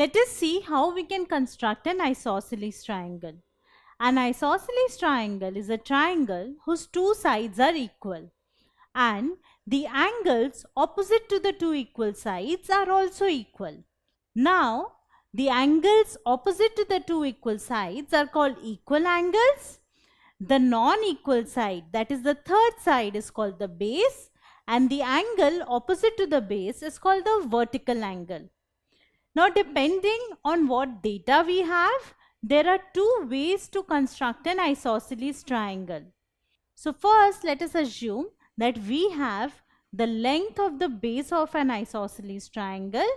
Let us see how we can construct an isosceles triangle. An isosceles triangle is a triangle whose two sides are equal and the angles opposite to the two equal sides are also equal. Now, the angles opposite to the two equal sides are called equal angles. The non-equal side, that is the third side, is called the base, and the angle opposite to the base is called the vertical angle. Now, depending on what data we have, there are two ways to construct an isosceles triangle. So first, let us assume that we have the length of the base of an isosceles triangle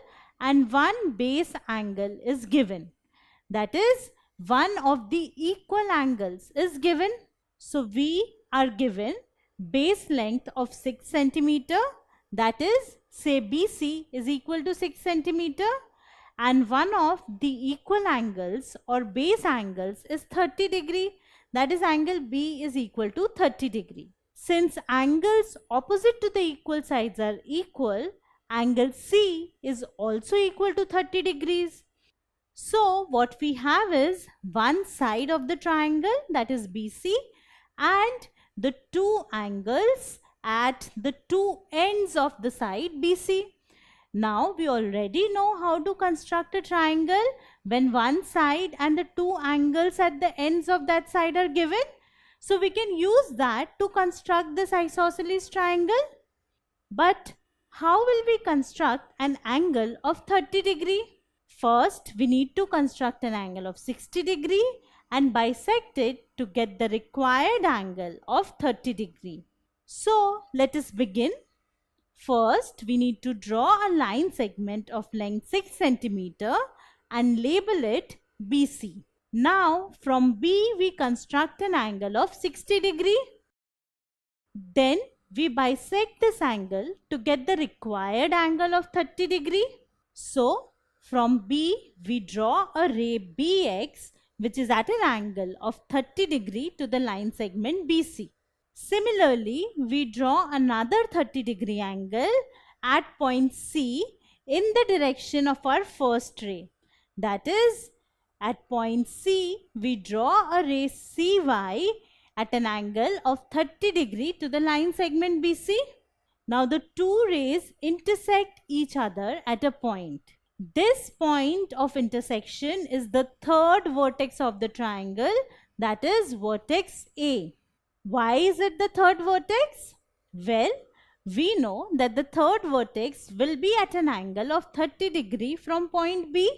and one base angle is given. That is, one of the equal angles is given. So we are given base length of 6 centimeter, that is, say BC is equal to 6 centimeter, and one of the equal angles or base angles is 30 degree, that is angle B is equal to 30 degree. Since angles opposite to the equal sides are equal, angle C is also equal to 30 degrees. So what we have is one side of the triangle, that is BC, and the two angles at the two ends of the side BC. Now we already know how to construct a triangle when one side and the two angles at the ends of that side are given. So we can use that to construct this isosceles triangle. But how will we construct an angle of 30 degree? First, we need to construct an angle of 60 degree and bisect it to get the required angle of 30 degree. So let us begin. First, we need to draw a line segment of length 6 centimeter and label it BC. Now, from B, we construct an angle of 60 degree. Then, we bisect this angle to get the required angle of 30 degree. So, from B, we draw a ray BX which is at an angle of 30 degree to the line segment BC. Similarly, we draw another 30 degree angle at point C in the direction of our first ray. That is, at point C, we draw a ray CY at an angle of 30 degree to the line segment BC. Now the two rays intersect each other at a point. This point of intersection is the third vertex of the triangle, that is vertex A. Why is it the third vertex? Well, we know that the third vertex will be at an angle of 30 degree from point B.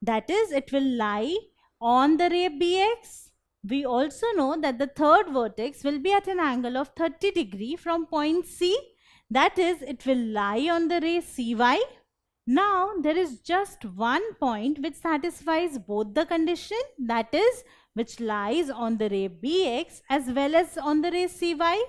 That is, it will lie on the ray BX. We also know that the third vertex will be at an angle of 30 degree from point C. That is, it will lie on the ray CY. Now, there is just one point which satisfies both the condition, that is, which lies on the ray BX as well as on the ray CY.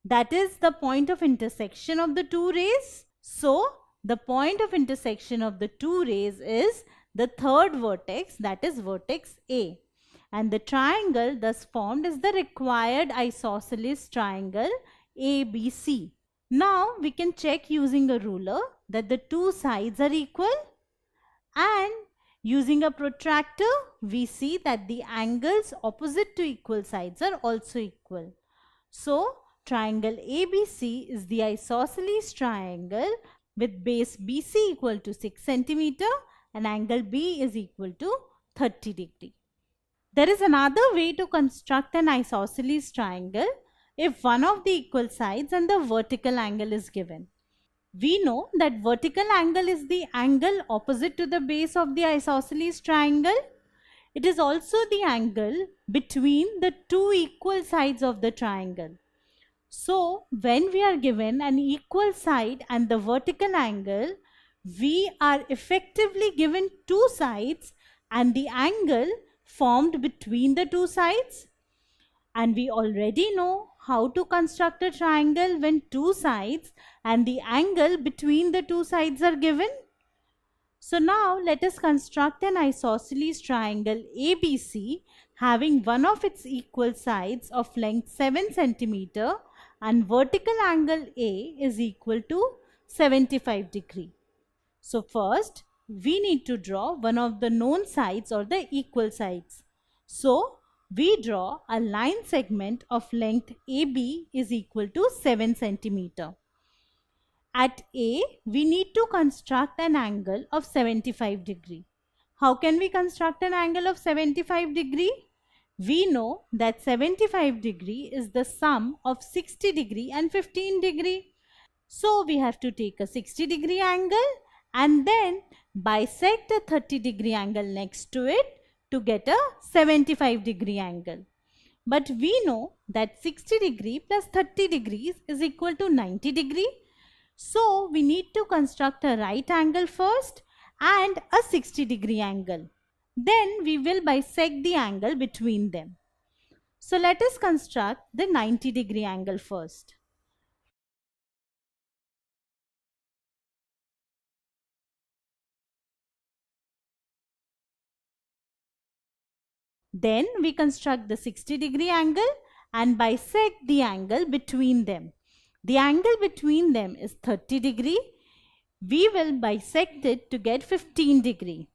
That is the point of intersection of the two rays. So, the point of intersection of the two rays is the third vertex, that is vertex A. And the triangle thus formed is the required isosceles triangle ABC. Now, we can check using a ruler that the two sides are equal, and using a protractor, we see that the angles opposite to equal sides are also equal. So, triangle ABC is the isosceles triangle with base BC equal to 6 centimeter and angle B is equal to 30 degree. There is another way to construct an isosceles triangle if one of the equal sides and the vertical angle is given. We know that vertical angle is the angle opposite to the base of the isosceles triangle. It is also the angle between the two equal sides of the triangle. So, when we are given an equal side and the vertical angle, we are effectively given two sides and the angle formed between the two sides. And we already know how to construct a triangle when two sides and the angle between the two sides are given. So now let us construct an isosceles triangle ABC having one of its equal sides of length 7 centimeter and vertical angle A is equal to 75 degree. So first we need to draw one of the known sides or the equal sides. So, we draw a line segment of length AB is equal to 7 centimeter. At A, we need to construct an angle of 75 degree. How can we construct an angle of 75 degree? We know that 75 degree is the sum of 60 degree and 15 degree. So we have to take a 60 degree angle and then bisect a 30 degree angle next to it to get a 75 degree angle. But we know that 60 degree plus 30 degrees is equal to 90 degree. So we need to construct a right angle first and a 60 degree angle. Then we will bisect the angle between them. So let us construct the 90 degree angle first. Then we construct the 60 degree angle and bisect the angle between them. The angle between them is 30 degree. We will bisect it to get 15 degree.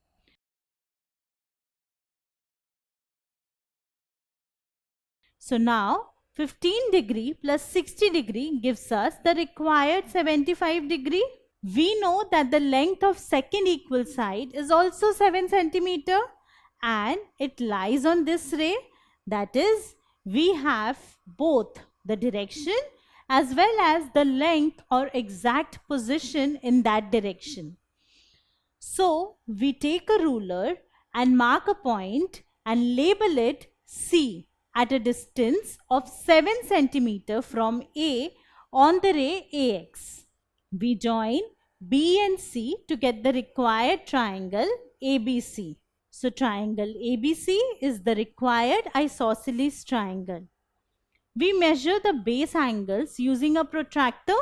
So now 15 degree plus 60 degree gives us the required 75 degree. We know that the length of second equal side is also 7 centimeter and it lies on this ray. That is, we have both the direction as well as the length or exact position in that direction. So we take a ruler and mark a point and label it C at a distance of 7 centimeter from A on the ray AX. We join B and C to get the required triangle ABC. So triangle ABC is the required isosceles triangle. We measure the base angles using a protractor.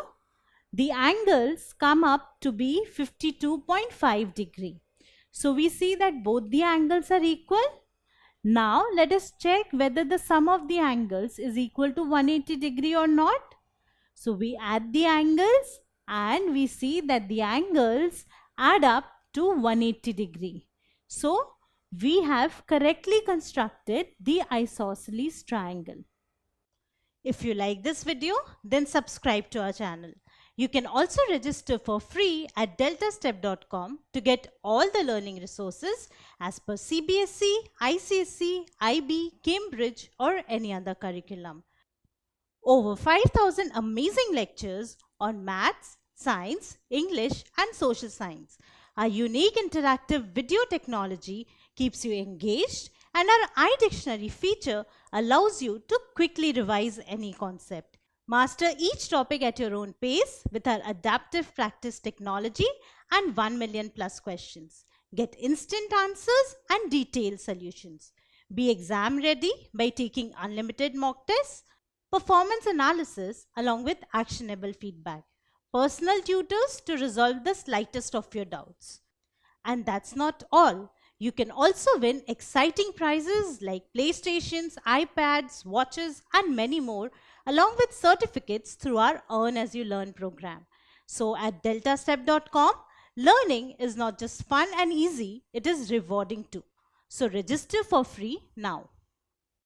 The angles come up to be 52.5 degree. So we see that both the angles are equal. Now let us check whether the sum of the angles is equal to 180 degree or not. So we add the angles and we see that the angles add up to 180 degree. So we have correctly constructed the isosceles triangle. If you like this video, then subscribe to our channel. You can also register for free at deltastep.com to get all the learning resources as per CBSE, ICSE, IB, Cambridge or any other curriculum. Over 5,000 amazing lectures on maths, science, English and social science. Our unique interactive video technology keeps you engaged and our iDictionary feature allows you to quickly revise any concept. Master each topic at your own pace with our adaptive practice technology and 1 million plus questions. Get instant answers and detailed solutions. Be exam ready by taking unlimited mock tests, performance analysis along with actionable feedback, personal tutors to resolve the slightest of your doubts. And that's not all. You can also win exciting prizes like PlayStations, iPads, watches and many more along with certificates through our Earn As You Learn program. So at deltastep.com, learning is not just fun and easy, it is rewarding too. So register for free now.